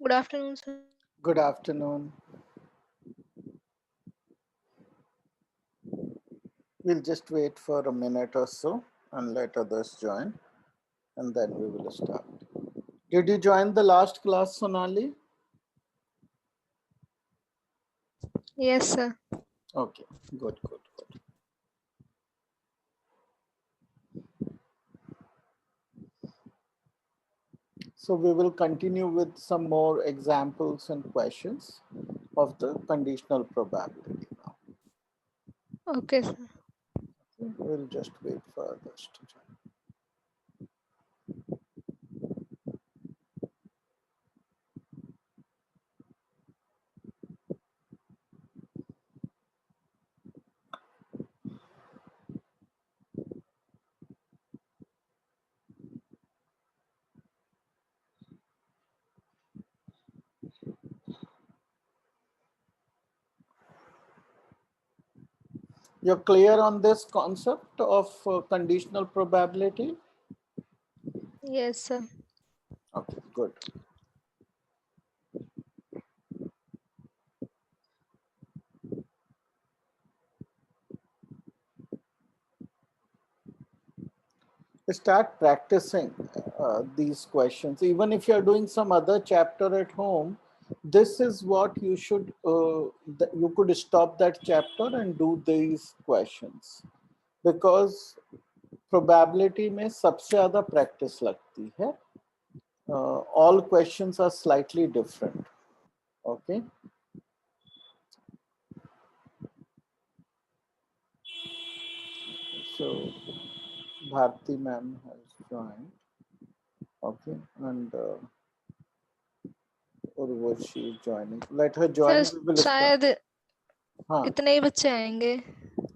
Good afternoon, sir. Good afternoon. We'll just wait for a minute or so and let others join, and then we will start. Did you join the last class, Sonali? Yes, sir. Okay, good, good, good. So we will continue with some more examples and questions of the conditional probability now. Okay, sir. We'll just wait for others to join. You're clear on this concept of conditional probability? Yes, sir. Okay, good. Start practicing these questions. Even if you're doing some other chapter at home, this is what you should, you could stop that chapter and do these questions. Because probability में सबसे ज़्यादा practice लगती है. All questions are slightly different. Okay. So Bharti ma'am has joined. Okay, and Urvashi is joining. Let her sir join. We will start. शायद हाँ. इतने ही बच्चे आएंगे.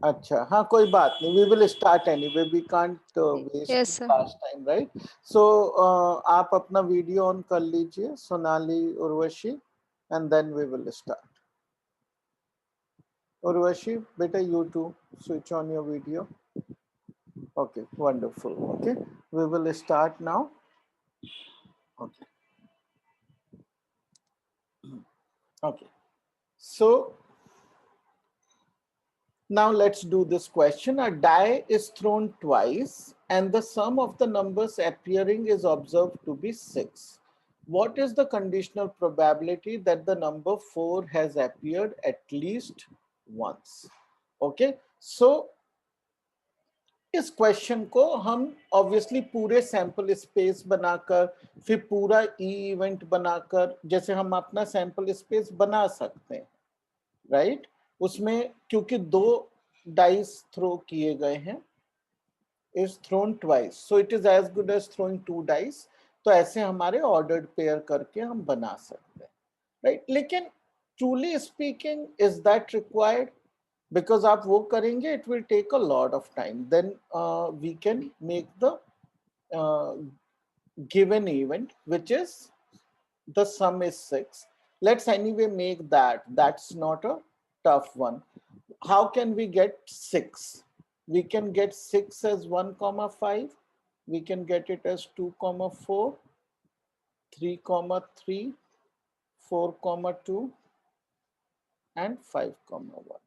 अच्छा, हाँ, कोई बात नहीं. We will start anyway. We can't waste Yes, sir. last time, right? So आप अपना वीडियो ऑन कर लीजिए, Sonali, Urvashi, and then we will start. Urvashi, बेटा, you too switch on your video. Okay, wonderful. Okay, we will start now. Okay, okay. So now let's do this question. A die is thrown twice and the sum of the numbers appearing is observed to be 6. What is the conditional probability that the number 4 has appeared at least once? Okay, so इस question को हम obviously पूरे sample space बनाकर फिर पूरा ई event बनाकर जैसे हम अपना सैंपल स्पेस बना सकते हैं, राइट? उसमें क्योंकि 2 डाइस थ्रो किए गए हैं, is thrown twice, so it is as good as throwing 2 dice. तो ऐसे हमारे ऑर्डर्ड पेयर करके हम बना सकते हैं, राइट? लेकिन truly speaking, is that required? Because आप वो करेंगे, it will take a lot of time. Then we can make the uh, given event, which is the sum is 6. Let's anyway make that. That's not a tough one. How can we get 6? We can get 6 as 1 comma 5. We can get it as 2 comma 4, 3 comma 3, 4 comma 2, and 5 comma 1.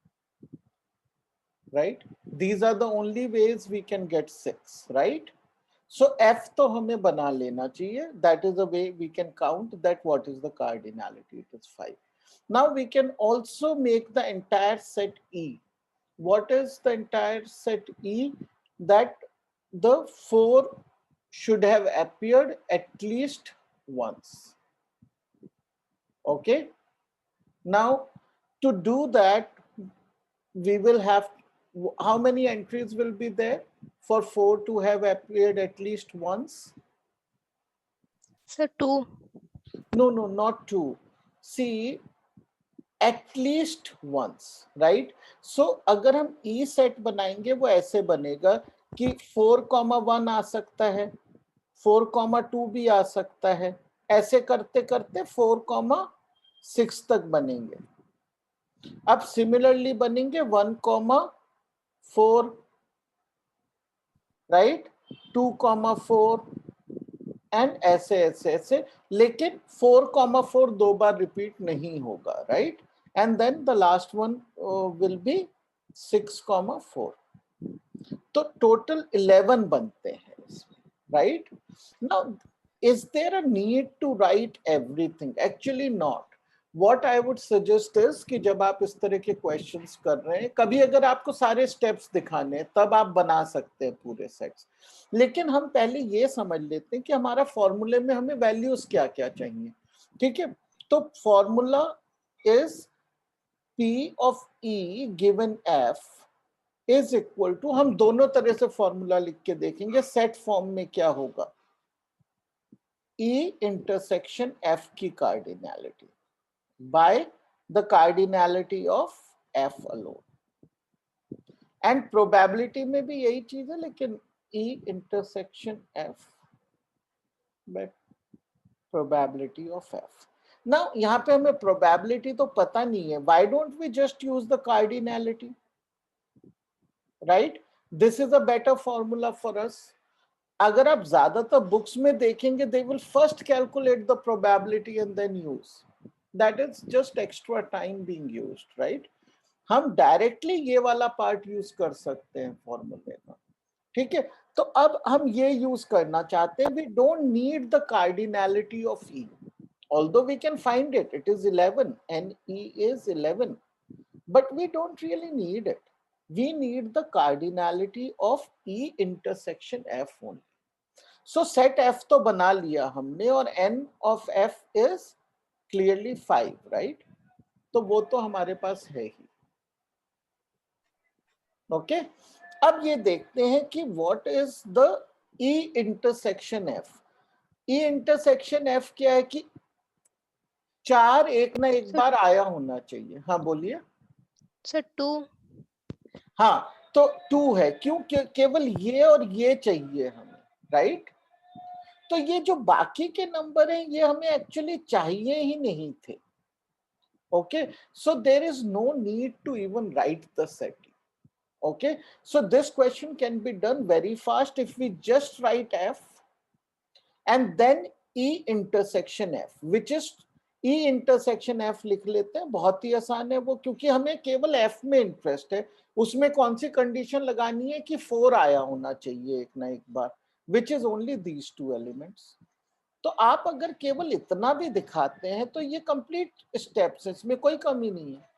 Right? These are the only ways we can get 6, right? So F to हमें बना लेना चाहिए. That is the way we can count that what is the cardinality. It is 5. Now we can also make the entire set E. What is the entire set E? That the 4 should have appeared at least once. Okay. Now to do that, we will have, how many entries will be there for 4 to have appeared at least once? Sir, 2. No, no, not 2. See, at least once, right? So अगर हम E set बनाएंगे वो ऐसे बनेगा कि 4,1 आ सकता है, 4,2 भी आ सकता है. ऐसे करते करते 4,6 तक बनेंगे. अब सिमिलरली बनेंगे 1,4, right? 2,4, एंड ऐसे ऐसे ऐसे, लेकिन 4,4 दो बार रिपीट नहीं होगा, right? And then the last one will be 6,4. तो टोटल 11 बनते हैं इसमें, राइट? Now is there a need to write everything? Actually not. What I would suggest is कि जब आप इस तरह के क्वेश्चंस कर रहे हैं, कभी अगर आपको सारे स्टेप्स दिखाने हैं तब आप बना सकते हैं पूरे सेट्स, लेकिन हम पहले ये समझ लेते हैं कि हमारा फॉर्मूले में हमें वैल्यूज क्या क्या चाहिए, ठीक है? तो formula is P of E given F is equal to, हम दोनों तरह से फॉर्मूला लिख के देखेंगे, सेट फॉर्म में क्या होगा, E इंटरसेक्शन F की cardinality by the cardinality of F alone. And probability में भी यही चीज है, लेकिन E intersection F by probability of F. Now यहाँ पे हमें प्रोबेबिलिटी तो पता नहीं है, why don't we just use the cardinality, right? This is a better formula for us. अगर आप ज्यादातर बुक्स में देखेंगे, they will first calculate the probability and then use. That is just extra time being used, right? हम directly ये वाला part use कर सकते हैं फॉर्मूले का, ठीक है? तो अब हम ये यूज करना चाहते हैं, we don't need the cardinality of E, although we can find it, it is 11 and E is 11, but we don't really need it. We need the cardinality of E intersection F only. So set F तो बना लिया हमने, और N of F is clearly 5, right? तो वो तो हमारे पास है ही. ओके, अब ये देखते हैं कि what is the E intersection F. E intersection F क्या है कि 4 एक ना एक बार आया होना चाहिए. हाँ बोलिए. सर 2. हाँ, तो 2 है, क्यों? केवल ये और ये चाहिए हमें, राइट? तो ये जो बाकी के नंबर हैं, ये हमें एक्चुअली चाहिए ही नहीं थे. Okay, so there is no need to even write the set. Okay, so this question can be done very fast if we just write F and then E intersection F, which is E intersection F लिख लेते हैं. बहुत ही आसान है वो, क्योंकि हमें केवल F में इंटरेस्ट है. उसमें कौन सी कंडीशन लगानी है कि 4 आया होना चाहिए एक ना एक बार, which is only these two elements. तो आप अगर केवल इतना भी दिखाते हैं तो ये कंप्लीट स्टेप्स, इसमें कोई कमी नहीं है.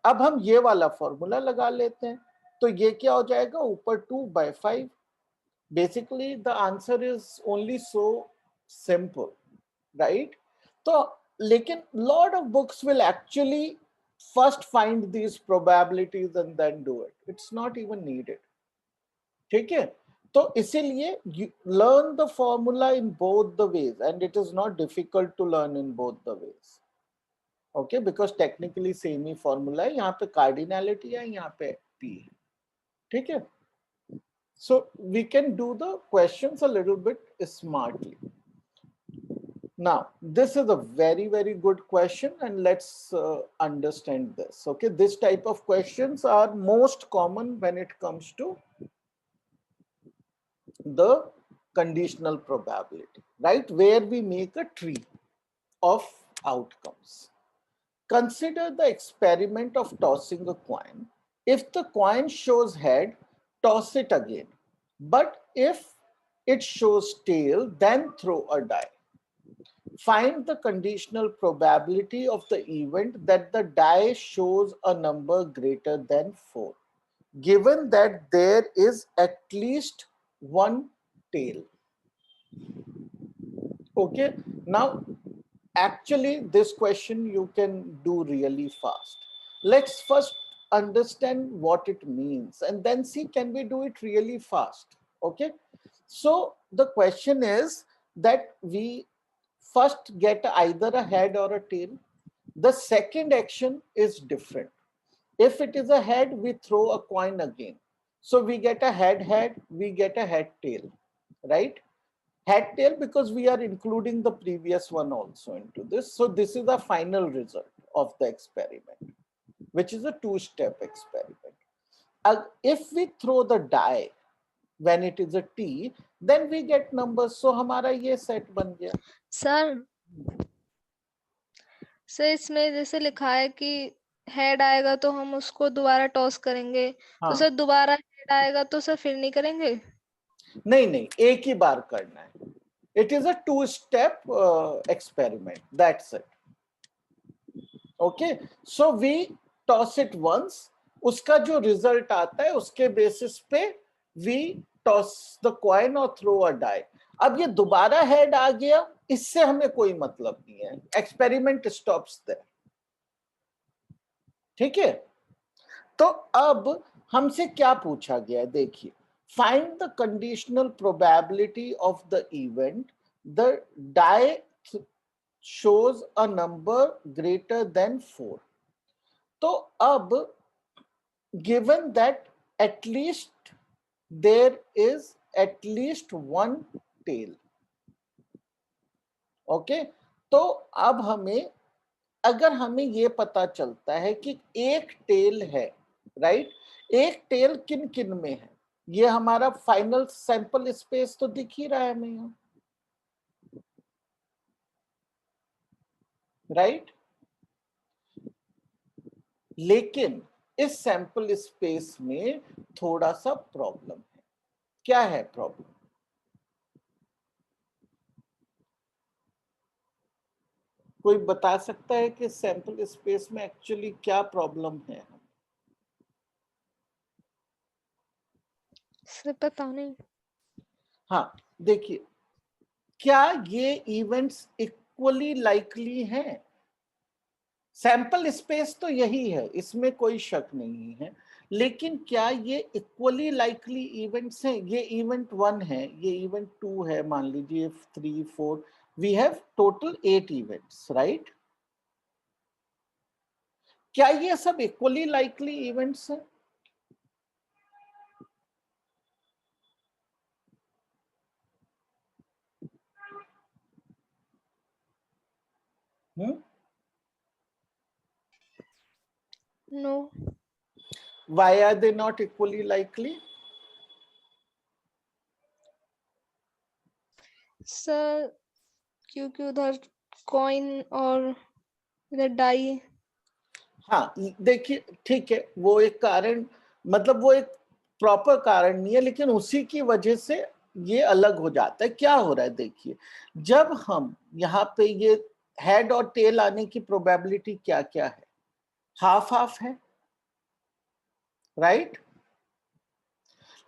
अब हम ये वाला फॉर्मूला लगा लेते हैं, तो ये क्या हो जाएगा, ऊपर 2/5. Basically the answer is only so simple, right? तो लेकिन lot of books will actually first find these probabilities and then do it. It's not even needed, ठीक है? तो इसीलिए learn the formula in both the ways, and it is not difficult to learn in both the ways. Okay, because technically same ही formula है. यहाँ पे cardinality है, यहाँ पे P है, ठीक है? So we can do the questions a little bit smartly. Now this is a very very good question, and let's understand this. Okay, this type of questions are most common when it comes to the conditional probability, right, where we make a tree of outcomes. Consider the experiment of tossing a coin. If the coin shows head, toss it again. But if it shows tail, then throw a die. Find the conditional probability of the event that the die shows a number greater than 4, given that there is at least one tail. Okay, now actually this question you can do really fast. Let's first understand what it means and then see can we do it really fast. Okay, so the question is that we first get either a head or a tail. The second action is different. If it is a head, we throw a coin again, so we get a head, we get a head tail, right? Head tail, because we are including the previous one also into this. So this is the final result of the experiment, which is a 2-step experiment. If we throw the die when it is a T, then we get numbers. So हमारा ये set बन गया. Sir इसमें जैसे लिखा है कि head आएगा तो हम उसको दोबारा टॉस करेंगे, तो हाँ. सर दोबारा हेड आएगा तो सर फिर नहीं करेंगे? नहीं, एक ही बार करना है. It is a two-step experiment. That's it. Okay. So we toss it once. उसका जो रिजल्ट आता है उसके बेसिस पे we toss the coin or throw a die. अब ये दोबारा हेड आ गया, इससे हमें कोई मतलब नहीं है. Experiment stops there. ठीक है. तो अब हमसे क्या पूछा गया है, देखिए. Find the conditional probability of the event the die shows a number greater than 4. तो अब given that at least there is at least one tail. Okay. तो अब हमें, अगर हमें ये पता चलता है कि एक टेल है, राइट, एक टेल किन किन में है, ये हमारा फाइनल सैंपल स्पेस तो दिख ही रहा है हमें यहाँ, राइट. लेकिन इस सैंपल स्पेस में थोड़ा सा प्रॉब्लम है. क्या है प्रॉब्लम? कोई बता सकता है कि सैंपल स्पेस में एक्चुअली क्या प्रॉब्लम है? सर पता नहीं. हाँ, देखिए, क्या ये इवेंट्स इक्वली लाइकली हैं? सैंपल स्पेस तो यही है, इसमें कोई शक नहीं है, लेकिन क्या ये इक्वली लाइकली इवेंट्स हैं? ये इवेंट 1 है, ये इवेंट 2 है, मान लीजिए 3 4, we have total 8 events, right. क्या ये सब इक्वली लाइकली इवेंट्स हैं? No. Why are they not equally likely? Sir क्योंकि उधर कॉइन और इधर डाई. हाँ, देखिए, ठीक है, वो एक कारण, मतलब वो एक प्रॉपर कारण नहीं है, लेकिन उसी की वजह से ये अलग हो जाता है. क्या हो रहा है, देखिए, जब हम यहाँ पे ये हेड और टेल आने की प्रोबेबिलिटी क्या क्या है? हाफ हाफ है, राइट.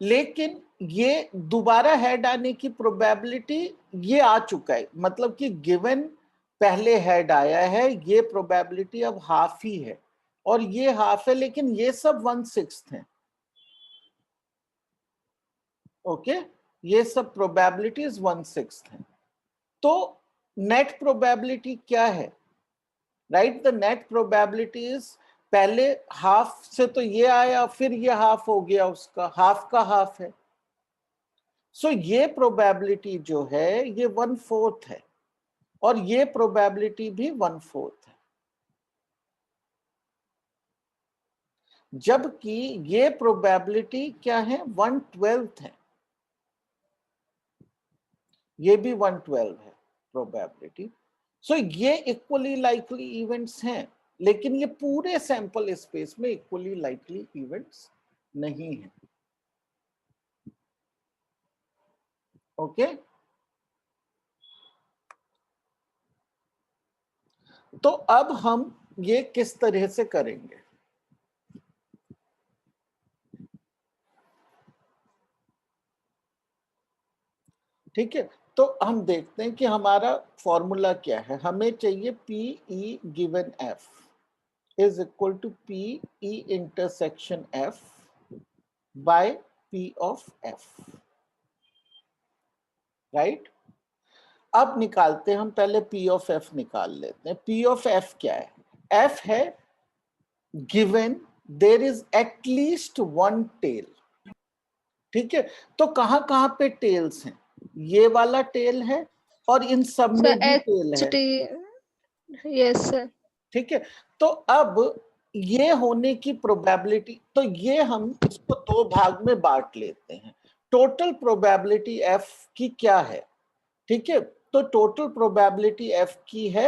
लेकिन ये दोबारा हेड आने की प्रोबेबिलिटी ये आ चुका है, मतलब कि गिवन पहले हेड आया है, ये प्रोबेबिलिटी अब हाफ ही है, और ये हाफ है, लेकिन ये सब 1/6 है. ओके, ये सब प्रोबेबिलिटीज 1/6 है. तो नेट प्रोबेबिलिटी क्या है, right? The net probability is, पहले हाफ से तो ये आया, फिर ये हाफ हो गया, उसका हाफ का हाफ है. सो ये प्रोबेबिलिटी जो है ये 1/4 है, और ये प्रोबेबिलिटी भी 1/4 है, जबकि ये प्रोबेबिलिटी क्या है, 1/12 है. ये भी 1/12 है प्रोबेबिलिटी. सो ये इक्वली लाइकली इवेंट्स हैं, लेकिन ये पूरे सैंपल स्पेस में इक्वली लाइकली इवेंट्स नहीं है. ओके. तो अब हम ये किस तरह से करेंगे? ठीक है, तो हम देखते हैं कि हमारा फॉर्मूला क्या है. हमें चाहिए P E given F is equal to P E intersection F by P of F, right. अब निकालते हैं हम, पहले पी ऑफ एफ निकाल लेते हैं. पी ऑफ एफ क्या है? एफ है गिवन देर इज एटलीस्ट 1 टेल. ठीक है, तो कहां कहां पे टेल्स हैं? ये वाला टेल है, और इन सब में सर भी टेल है. Yes sir. ठीक है, तो अब ये होने की प्रोबेबिलिटी, तो ये हम इसको 2 भाग में बांट लेते हैं. टोटल प्रोबेबिलिटी एफ की क्या है, ठीक है। तो टोटल प्रोबेबिलिटी एफ की है,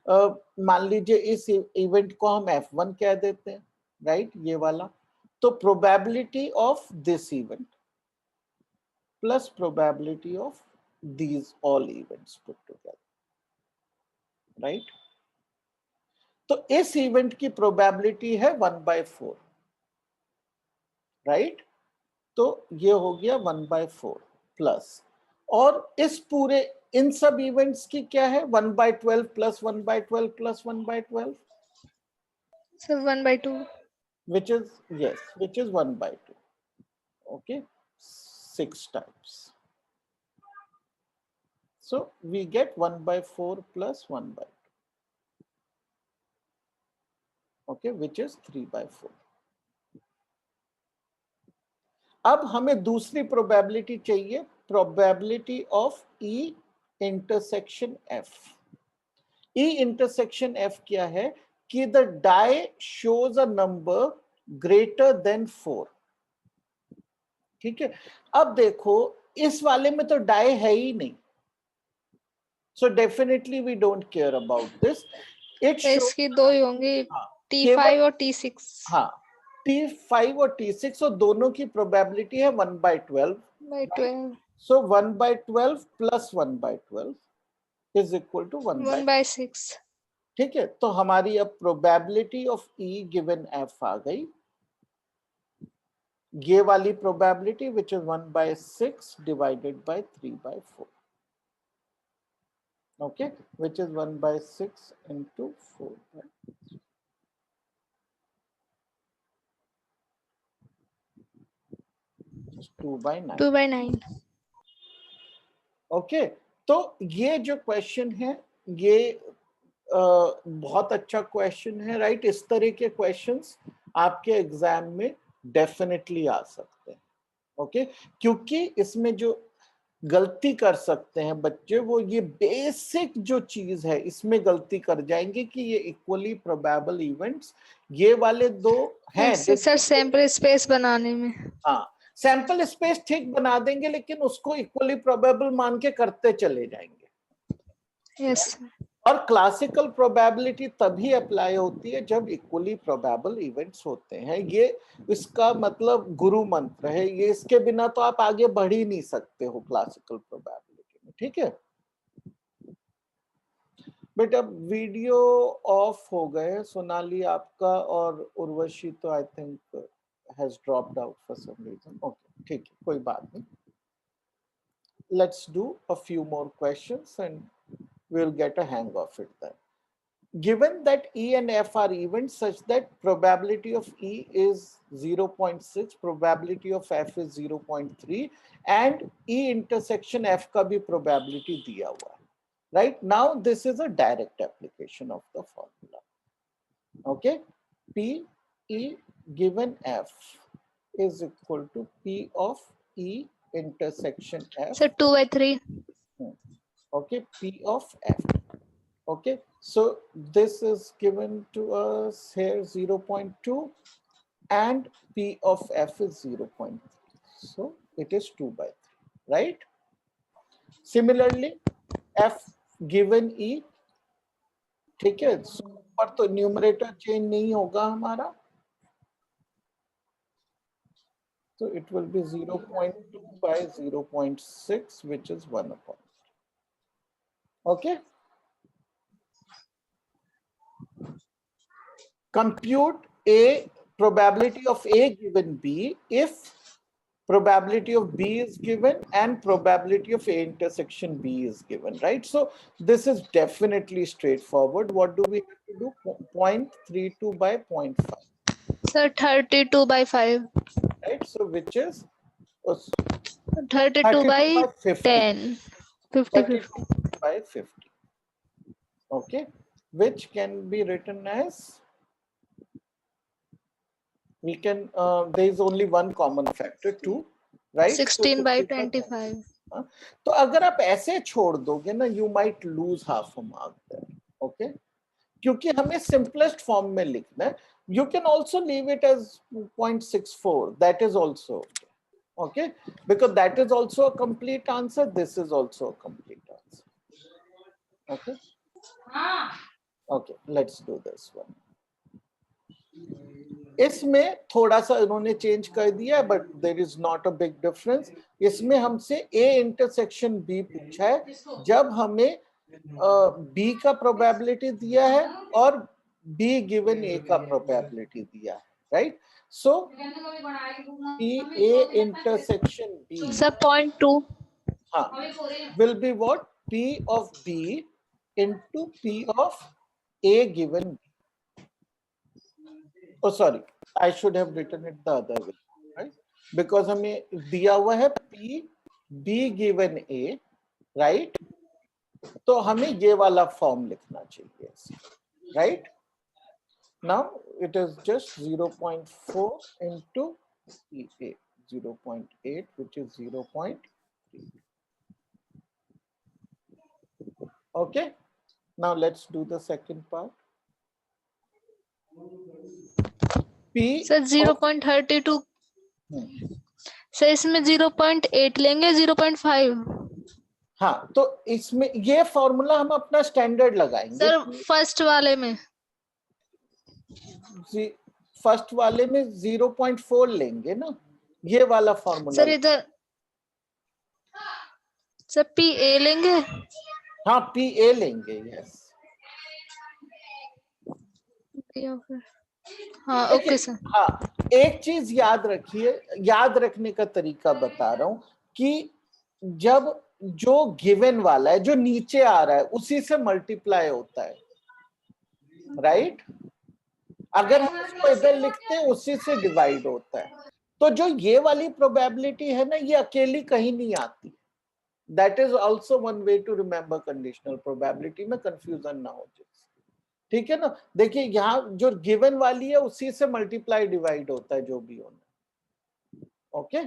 मान लीजिए इस इवेंट को हम F1 कह देते हैं, राइट, ये वाला। तो probability of this event plus probability of these all events put together, right. तो इस इवेंट की प्रोबेबिलिटी है 1/4, राइट। तो ये हो गया 1/4 प्लस, और इस पूरे इन सब इवेंट्स की क्या है, 1/12 plus 1/12 plus 1/12, So 1/2. which is, yes, which is 1/2. Okay, 6 times. So we get 1/4 plus 1/2. Okay, which is 3/4. अब हमें दूसरी प्रोबेबिलिटी चाहिए, probability of E intersection F. E intersection F क्या है कि the die shows a number greater than 4, ठीक है। अब देखो इस वाले में तो डाई है ही नहीं, so definitely we don't care about this. It तो इसकी दो ही होंगी, T5 और T6। हाँ, T5 और T6, और दोनों की प्रोबेबिलिटी है 1/12। So 1/12 plus 1/12 is equal to 1/6। ठीक है। तो हमारी अब probability of E given F आ गई, ये वाली probability which is 1/6 divided by 3/4, okay, which is 1/6 into 4/3, 2/9। 2/9। Okay, तो ये जो क्वेश्चन है ये बहुत अच्छा क्वेश्चन है, राइट। इस तरह के क्वेश्चंस आपके एग्जाम में डेफिनेटली आ सकते हैं, ओके। क्योंकि इसमें जो गलती कर सकते हैं बच्चे, वो ये बेसिक जो चीज है इसमें गलती कर जाएंगे कि ये इक्वली प्रोबेबल इवेंट्स, ये वाले दो हैं। सर सैंपल स्पेस बनाने में, हाँ, सैंपल स्पेस ठीक बना देंगे, लेकिन उसको इक्वली प्रोबेबल मान के करते चले जाएंगे। यस। और क्लासिकल प्रोबेबिलिटी तभी अप्लाई होती है जब इक्वली प्रोबेबल इवेंट्स होते हैं। ये इसका मतलब गुरु मंत्र है, ये इसके बिना तो आप आगे बढ़ ही नहीं सकते हो क्लासिकल प्रोबेबिलिटी में, ठीक है। बट अब वीडियो ऑफ हो गए, सोनाली आपका, और उर्वशी तो I think has dropped out for some reason. Okay, ठीक है, कोई बात नहीं। Let's do a few more questions and we'll get a hang of it then. Given that E and F are events such that probability of E is 0.6, probability of F is 0.3, and E intersection F का भी probability दिया हुआ है, right? Now this is a direct application of the formula. Okay, P E given F is equal to P of E intersection F. Sir 2/3। Okay, P of F. Okay, so this is given to us here 0.2, and P of F is 0.3. So it is 2/3, right? Similarly, F given E, ठीक है, so पर तो numerator change नहीं होगा हमारा, so it will be 0.2 by 0.6, which is 1/. Okay. Compute A probability of A given B if probability of B is given and probability of A intersection B is given, right? So this is definitely straightforward. What do we have to do? 0.32 by 0.5. Sir 32/5। Right? So which is 32 by 50. 10, 50, 32 by 50. Okay, which can be written as, we can, there is only one common factor, 2, right? 16/25. तो अगर आप ऐसे छोड़ दोगे ना, you might lose half a mark there, okay? क्योंकि हमें simplest form में लिखना है. You can also leave it as 0.64, that is also okay. Okay, because that is also a complete answer. This is also a complete answer. Okay. Okay, let's do this one. इसमें थोड़ा सा इन्होंने change कर दिया है, but there is not a big difference. इसमें हमसे ए intersection B पूछा है जब हमें बी का प्रोबेबिलिटी दिया है और बी गिवन ए का प्रोबेबिलिटी दिया है, right? So P A intersection B sir 0.2. हाँ will be what? P of B into P of A given B. Oh, sorry, I should have written it the other way, right? Because हमें दिया हुआ है P B given A, right? तो हमें ये वाला form लिखना चाहिए, right? Now it is just 0.4 into PA, 0.8, which is 0.3. Okay, now let's do the second part. P sir 0.32. Sir इसमें 0.8 लेंगे 0.5. हाँ, तो इसमें ये फॉर्मूला हम अपना स्टैंडर्ड लगाएंगे. सर फर्स्ट वाले में फर्स्ट वाले में 0.4 लेंगे ना, ये वाला फॉर्मूला. सर इधर सर पी ए लेंगे. हाँ, पी ए लेंगे. यस. हाँ ओके सर. हाँ, एक चीज याद रखिए, याद रखने का तरीका बता रहा हूं कि जब जो गिवन वाला है जो नीचे आ रहा है उसी से मल्टीप्लाई होता है, राइट? अगर हम उसको इधर लिखते हैं उसी से डिवाइड होता है. तो जो ये वाली प्रोबेबिलिटी है ना, ये अकेली कहीं नहीं आती. That is also one way to remember conditional probability में कंफ्यूजन ना हो जाए. ठीक है ना? देखिए यहाँ जो गिवन वाली है उसी से मल्टीप्लाई डिवाइड होता है जो भी होना. ओके,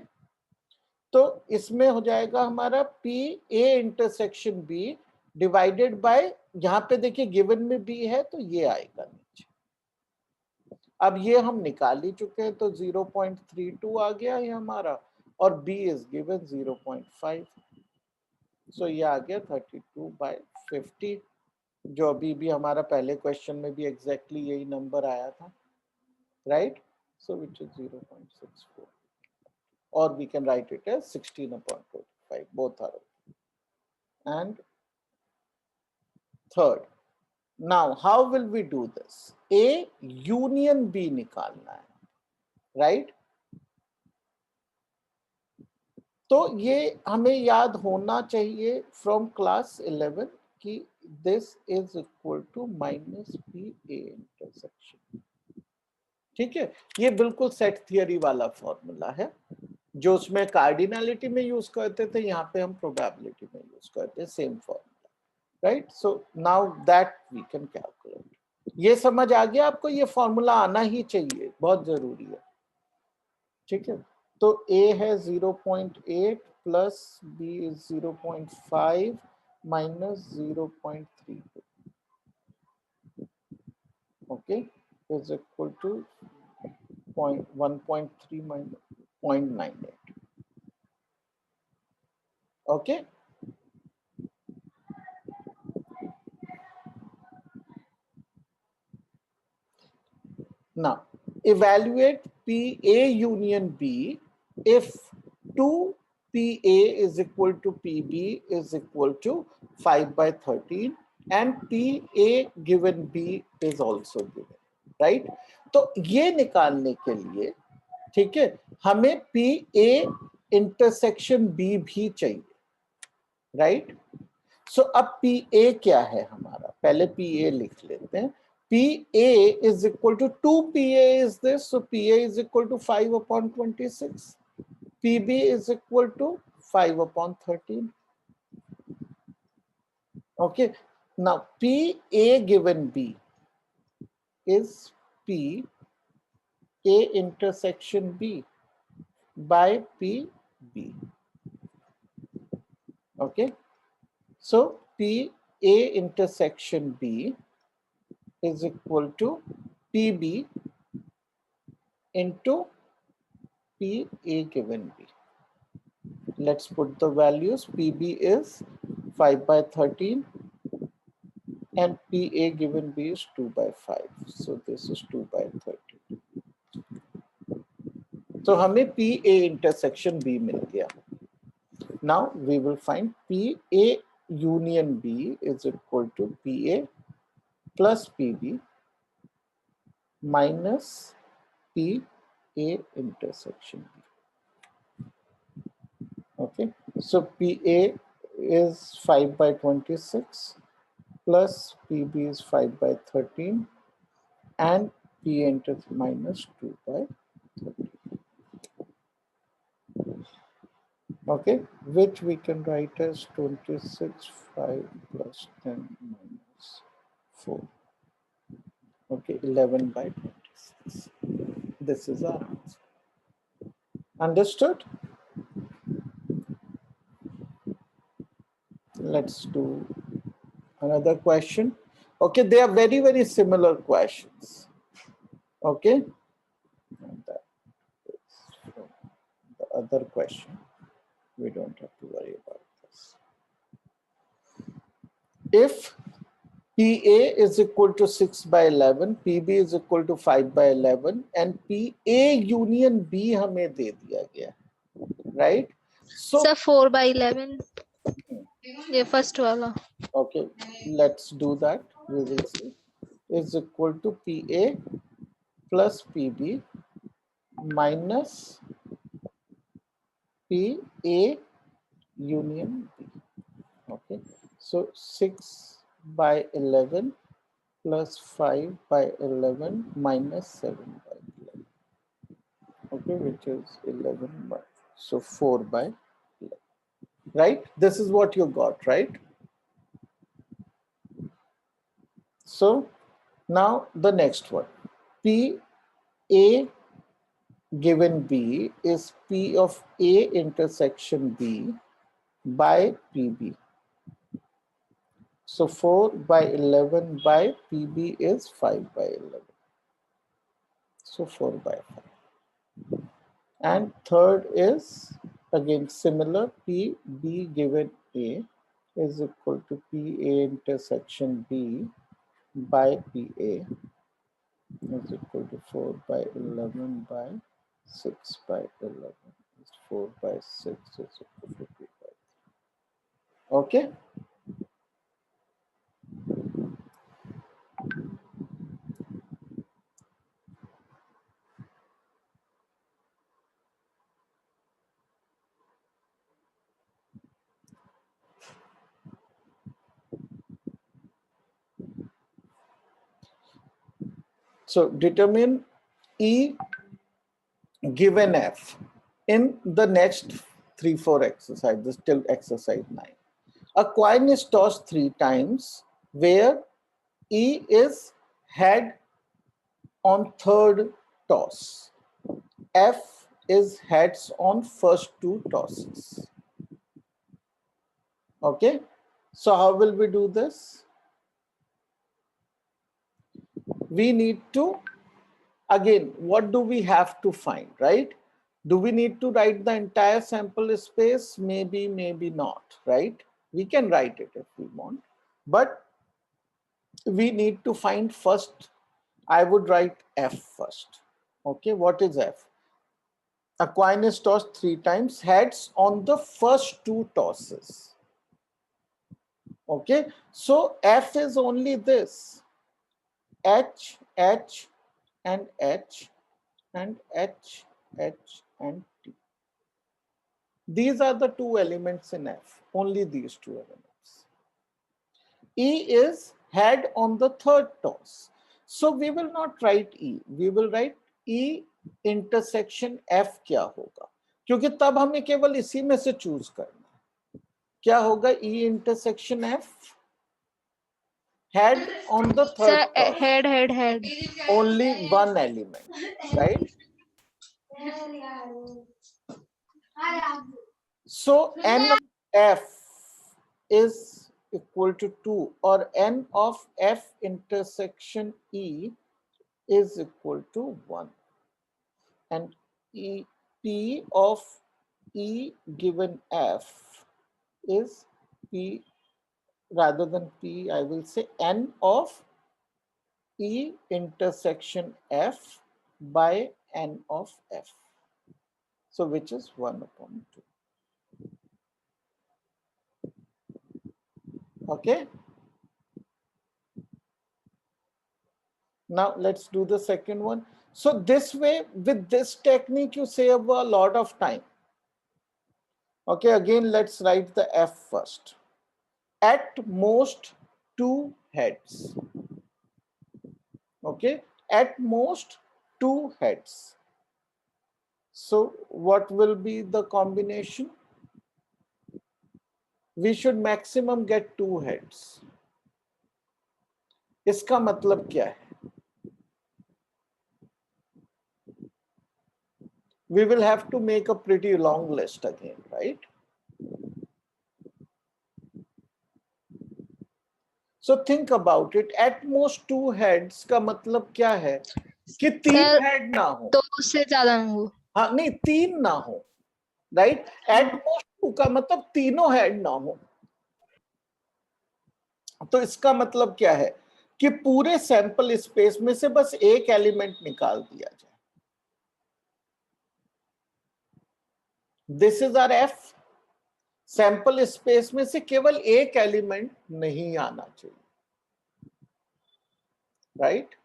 तो इसमें हो जाएगा हमारा P A intersection B divided by, यहाँ पे देखिए गिवन में बी है तो ये आएगा नीचे. अब ये हम निकाल ही चुके हैं, तो 0.32 आ गया है हमारा और b इज गिवन 0.5. सो ये आ गया 32/50, जो अभी भी हमारा पहले क्वेश्चन में भी एग्जैक्टली यही नंबर आया था, right? So which is 0.64, or we can write it as 16/25. Both are okay. And third, now how will we do this? A union B निकालना है, right? तो ये हमें याद होना चाहिए फ्रॉम क्लास 11 कि this is equal to minus P A intersection. ठीक है, ये बिल्कुल सेट थियरी वाला फॉर्मूला है जो उसमें कार्डिनलिटी में यूज करते थे, यहाँ पे हम प्रोबेबिलिटी में यूज करते हैं same formula, right? So now that we can calculate. ये समझ आ गया आपको? ये फॉर्मूला आना ही चाहिए, बहुत जरूरी है. ठीक है, तो A है 0.8 plus B is 0.5 minus 0.32. Okay, is equal to 1.3 minus 0.98. Okay, now evaluate PA union B if 2PA is equal to PB is equal to 5/13 and PA given B is also given, right? तो ये निकालने के लिए, ठीक है, हमें PA intersection B भी चाहिए, राइट? सो अब PA क्या है हमारा, पहले PA लिख लेते हैं. PA is equal to 2PA is this, so PA is equal to 5/26. PB is equal to 5/13. Okay, now PA given B is PA intersection B by PB. Okay, so PA intersection B is equal to PB into PA given B. Let's put the values. PB is 5 by 13 and PA given B is 2 by 5. So this is 2 by 13. So हमें PA intersection B मिल गया. Now we will find PA union B is equal to PA plus PB minus PA intersection B. Okay, so PA is 5 by 26 plus PB is 5 by 13 and PA intersection minus 2 by 13. Okay, which we can write as 26 5 plus 10 minus 4. Okay, 11 by 26. This is our answer. Understood? Let's do another question. Okay, they are very, very similar questions. Okay, and that is from the other question. We don't have to worry about this. If PA is equal to 6 by 11, PB is equal to 5 by 11, and PA union B हमें दे दिया गया, right? So Sir, 4 by 11. ये first वाला. okay, let's do that. We will see. Is equal to PA plus PB minus PA union B. Okay, so 6 by 11 plus 5 by 11 minus 7 by 11. Okay, which is 11 by, so 4 by 11. Right? This is what you got, right? So now the next one. PA given B is P of A intersection B by PB. So 4 by 11 by PB is 5 by 11. So 4 by 5. And third is again similar, PB given A is equal to PA intersection B by PA is equal to 4 by 11 by 6 by 11. 4 by 6 is equal to 2 by 3. Okay. So determine E given F in the next 3-4 exercises till exercise 9. A coin is tossed 3 times where E is head on third toss. F is heads on first 2 tosses. Okay, so how will we do this? We need to, again, what do we have to find, right? Do we need to write the entire sample space? Maybe, maybe not, right? We can write it if we want, but we need to find first. I would write F first. Okay, what is F? A coin is tossed 3 times, heads on the first 2 tosses. Okay, so F is only this, H, H, and H, and H, H, and T. These are the 2 elements in F, only these 2 elements. E is head on the third toss. So we will not write E, we will write E intersection F क्या होगा, क्योंकि तब हमें केवल इसी में से choose करना है. क्या होगा E intersection F? Head on the third Sir, toss. head. Only one element, right? So N of F is equal to 2, or N of F intersection E is equal to 1. And E, P of E given F is P, rather than P, I will say N of E intersection F by N of F. So which is 1/2. Okay. Now let's do the second one. So this way, with this technique, you save a lot of time. Okay, again, let's write the F first. At most 2 heads. Okay, at most 2 heads. So what will be the combination? We should maximum get 2 heads. इसका मतलब क्या है? We will have to make a pretty long list again, right? So think about it. At most 2 heads का मतलब क्या है कि 3 head ना हो, 2 से ज्यादा ना हो। हाँ नहीं 3 ना हो, राइट? एट मोस्ट 2 का मतलब तीनों हेड ना हो। तो इसका मतलब क्या है कि पूरे सैंपल स्पेस में से बस एक एलिमेंट निकाल दिया जाए। This is our F. Sample space में से केवल एक एलिमेंट नहीं आना चाहिए, राइट?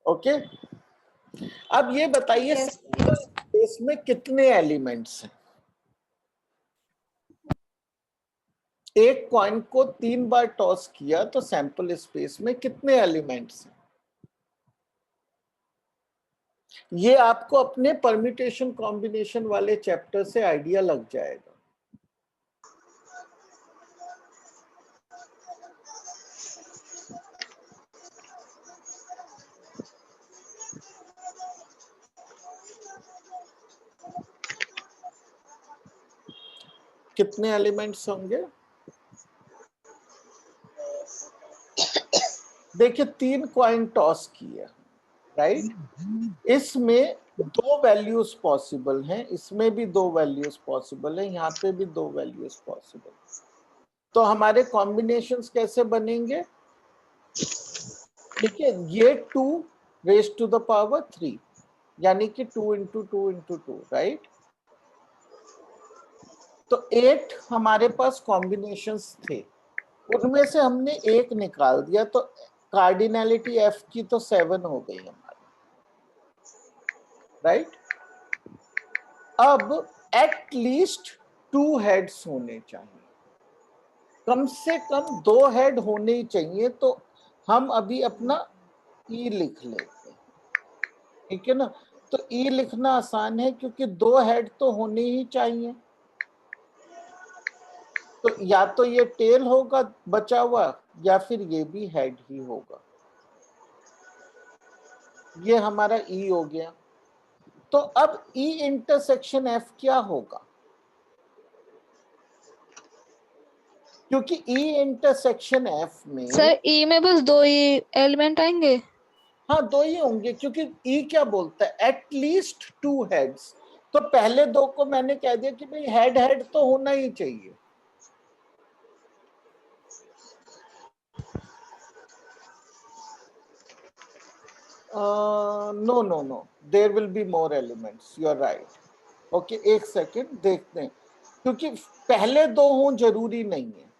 ओके, अब ये बताइए सैंपल स्पेस में कितने एलिमेंट्स हैं? एक कॉइन को 3 बार टॉस किया तो सैंपल स्पेस में कितने एलिमेंट्स हैं? ये आपको अपने परम्यूटेशन कॉम्बिनेशन वाले चैप्टर से आइडिया लग जाएगा। कितने एलिमेंट्स होंगे? देखिए 3 कॉइन टॉस किया, राइट? इसमें 2 वैल्यूज पॉसिबल हैं, इसमें भी 2 वैल्यूज पॉसिबल है, यहाँ पे भी 2 वैल्यूज पॉसिबल। तो हमारे कॉम्बिनेशंस कैसे बनेंगे? ठीक है, ये 2 रेज टू द पावर 3, यानी कि 2 इंटू 2 इंटू 2, राइट? तो 8 हमारे पास कॉम्बिनेशंस थे, उनमें से हमने एक निकाल दिया, तो कार्डिनैलिटी एफ की तो 7 हो गई हमारी, राइट? अब एट लीस्ट 2 हेड्स होने चाहिए, कम से कम 2 हेड होने ही चाहिए। तो हम अभी अपना ई लिख लेते हैं, ठीक है ना? तो ई लिखना आसान है क्योंकि 2 हेड तो होने ही चाहिए। तो या तो ये टेल होगा बचा हुआ, या फिर ये भी हेड ही होगा। ये हमारा ई हो गया। तो अब ई इंटरसेक्शन एफ क्या होगा? क्योंकि ई इंटरसेक्शन एफ में सर ई में बस 2 ही एलिमेंट आएंगे। हाँ 2 ही होंगे, क्योंकि ई क्या बोलता है? At least 2 heads. तो पहले 2 को मैंने कह दिया कि भाई हेड हेड तो होना ही चाहिए। No no no, there will be more elements, you are right. Okay, एक सेकेंड देखते हैं, क्योंकि पहले 2 हों जरूरी नहीं है।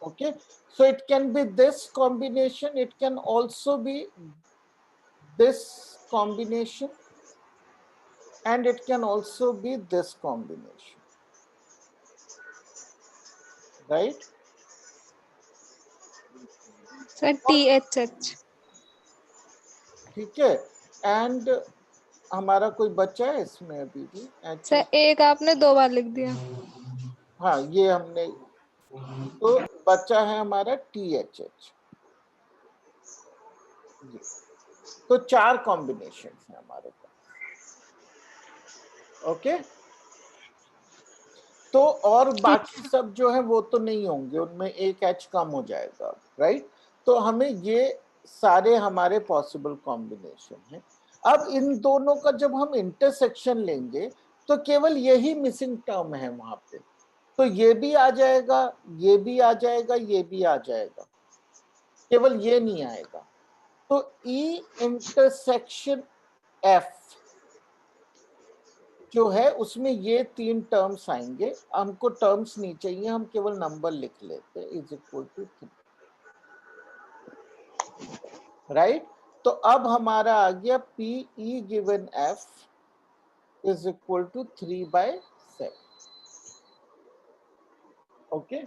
Okay, so it can be this combination, it can also be this combination, and it can also be this combination, right? Sir THH। ठीक है, एंड हमारा कोई बच्चा है इसमें अभी भी? सर एक आपने 2 बार लिख दिया। हाँ ये हमने, तो बच्चा है हमारा THH। तो 4 कॉम्बिनेशन है हमारे पास। ओके, तो और बाकी सब जो है वो तो नहीं होंगे, उनमें एक H कम हो जाएगा, राइट? तो हमें ये सारे हमारे पॉसिबल कॉम्बिनेशन हैं। अब इन दोनों का जब हम इंटरसेक्शन लेंगे तो केवल यही मिसिंग टर्म है वहां पे, तो ये भी आ जाएगा, ये भी आ जाएगा, ये भी आ जाएगा, केवल ये नहीं आएगा। तो ई इंटरसेक्शन एफ जो है उसमें ये 3 टर्म्स आएंगे, हमको टर्म्स नहीं चाहिए, हम केवल नंबर लिख लेते हैं, इज इक्वल टू 3, राइट। तो अब हमारा आ गया P E given F is equal to 3/7। Okay,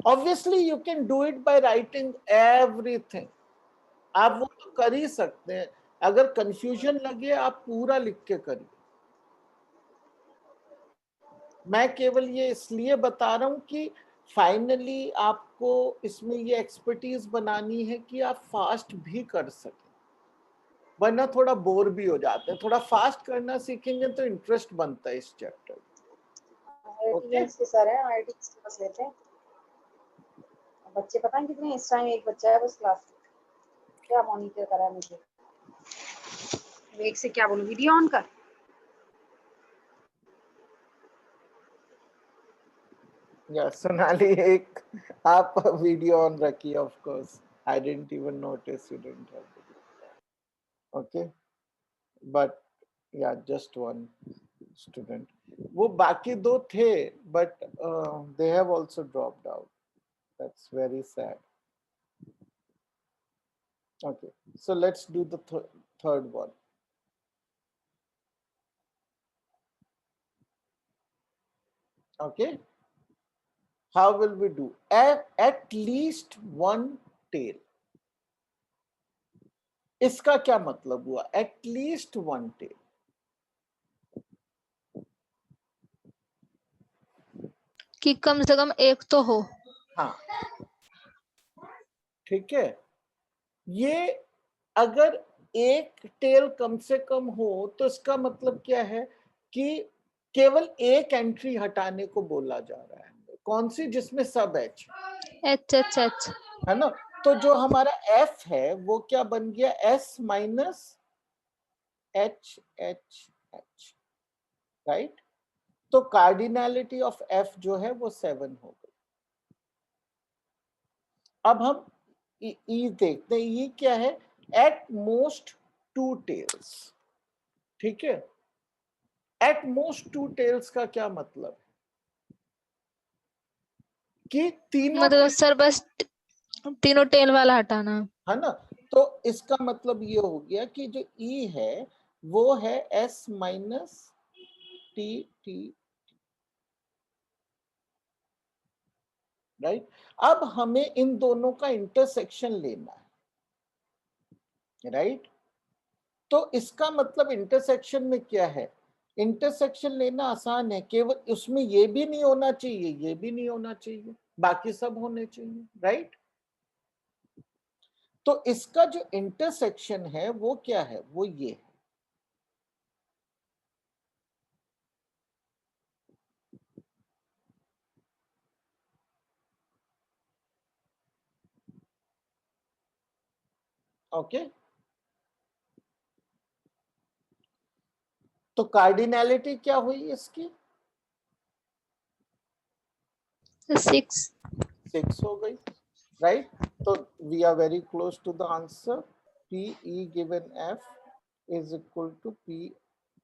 obviously you can do it by writing everything, आप वो तो कर ही सकते हैं, अगर कंफ्यूजन लगे आप पूरा लिख के करिए। मैं केवल ये इसलिए बता रहा हूं कि फाइनली आपको इसमें ये एक्सपर्टीज बनानी है कि आप फास्ट भी कर सकें, वरना थोड़ा बोर भी हो जाते हैं। थोड़ा फास्ट करना सीखेंगे तो इंटरेस्ट बनता है इस चैप्टर। ओके, सर है आईटी क्लास लेते हैं, बच्चे पता है कितने, इस टाइम एक बच्चा है बस क्लास में, क्या मॉनिटर करा है मुझे, एक से क्या बोलूं, वीडियो ऑन कर। या सोनाली, एक आप वीडियो ऑन रखिए, of course I didn't even notice you didn't have video. Okay, but या जस्ट वन स्टूडेंट, वो बाकी दो थे but they have also dropped out, that's very sad. Okay, so let's do the third one. Okay, how will we do? At least one tail. इसका क्या मतलब हुआ? At least one tail. कि कम से कम एक तो हो। हाँ, ठीक है, ये अगर एक टेल कम से कम हो तो इसका मतलब क्या है कि केवल एक एंट्री हटाने को बोला जा रहा है। कौन सी? जिसमें सब एच एच है ना। तो जो हमारा एफ है वो क्या बन गया? S minus H H H, right. तो कार्डिनैलिटी ऑफ एफ जो है वो 7 हो गई। अब हम ई देखते हैं, ये क्या है? एट मोस्ट 2 टेल्स, ठीक है। एट मोस्ट 2 टेल्स का क्या मतलब है कि तीनों, मतलब सर बस तीनों टेल वाला हटाना है ना। तो इसका मतलब ये हो गया कि जो ई है वो है S minus T T, right. अब हमें इन दोनों का इंटरसेक्शन लेना है, राइट। तो इसका मतलब इंटरसेक्शन में क्या है? इंटरसेक्शन लेना आसान है, केवल उसमें ये भी नहीं होना चाहिए, ये भी नहीं होना चाहिए, बाकी सब होने चाहिए, राइट। तो इसका जो इंटरसेक्शन है वो क्या है? वो ये है। ओके, तो कार्डिनैलिटी क्या हुई इसकी? 6 हो गई, राइट। तो we are very close to the answer. P E given F is equal to P,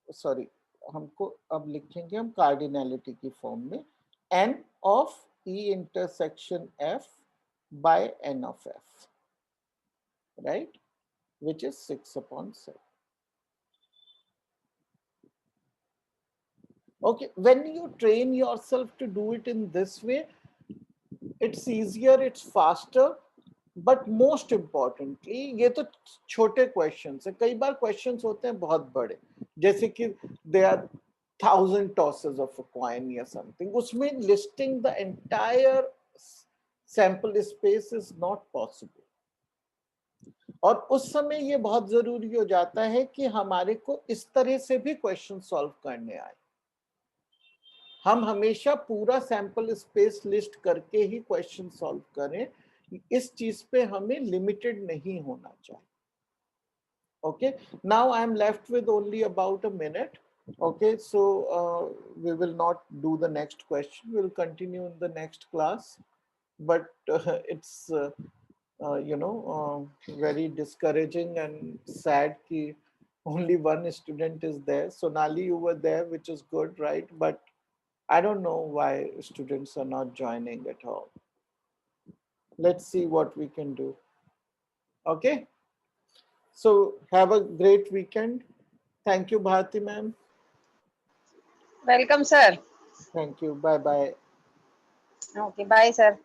sorry, हमको अब लिखेंगे हम कार्डिनैलिटी की फॉर्म में, N of E intersection F by N of F, right, which is 6/7. Okay, when you train yourself to do it in this way, it's easier, it's faster, but most importantly, ये तो छोटे questions है। कई बार questions होते हैं बहुत बड़े, जैसे कि they are 1000 tosses of a coin या something, उसमें listing the entire sample space is not possible। और उस समय ये बहुत जरूरी हो जाता है कि हमारे को इस तरह से भी क्वेश्चन सॉल्व करने आए। हम हमेशा पूरा सैंपल स्पेस लिस्ट करके ही क्वेश्चन सॉल्व करें, इस चीज पे हमें लिमिटेड नहीं होना चाहिए। Okay, now I'm left with only about a minute. Okay, so we will not do the next question. We'll continue in the next class. But it's very discouraging and sad कि only one student is there. Sonali, you were there, which is good, right? But I don't know why students are not joining at all. Let's see what we can do. Okay. So have a great weekend. Thank you, Bharti ma'am. Welcome, sir. Thank you. Bye bye. Okay, bye, sir.